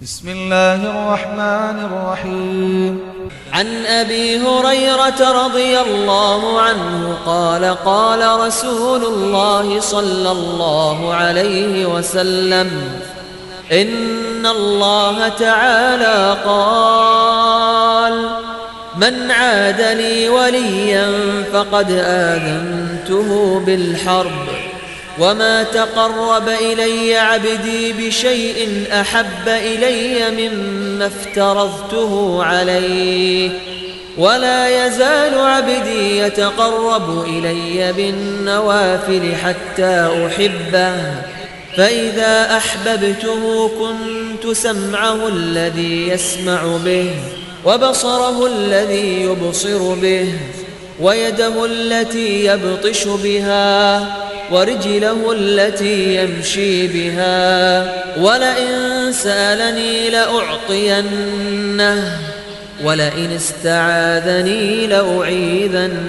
بسم الله الرحمن الرحيم. عن أبي هريرة رضي الله عنه قال قال رسول الله صلى الله عليه وسلم: إن الله تعالى قال: من عاد لي وليا فقد آذنته بالحرب، وما تقرب إلي عبدي بشيء أحب إلي مما افترضته عليه، ولا يزال عبدي يتقرب إلي بالنوافل حتى أحبه، فإذا أحببته كنت سمعه الذي يسمع به، وبصره الذي يبصر به، ويده التي يبطش بها، ورجله التي يمشي بها، ولئن سألني لأعطينه، ولئن استعاذني لأعيذنه.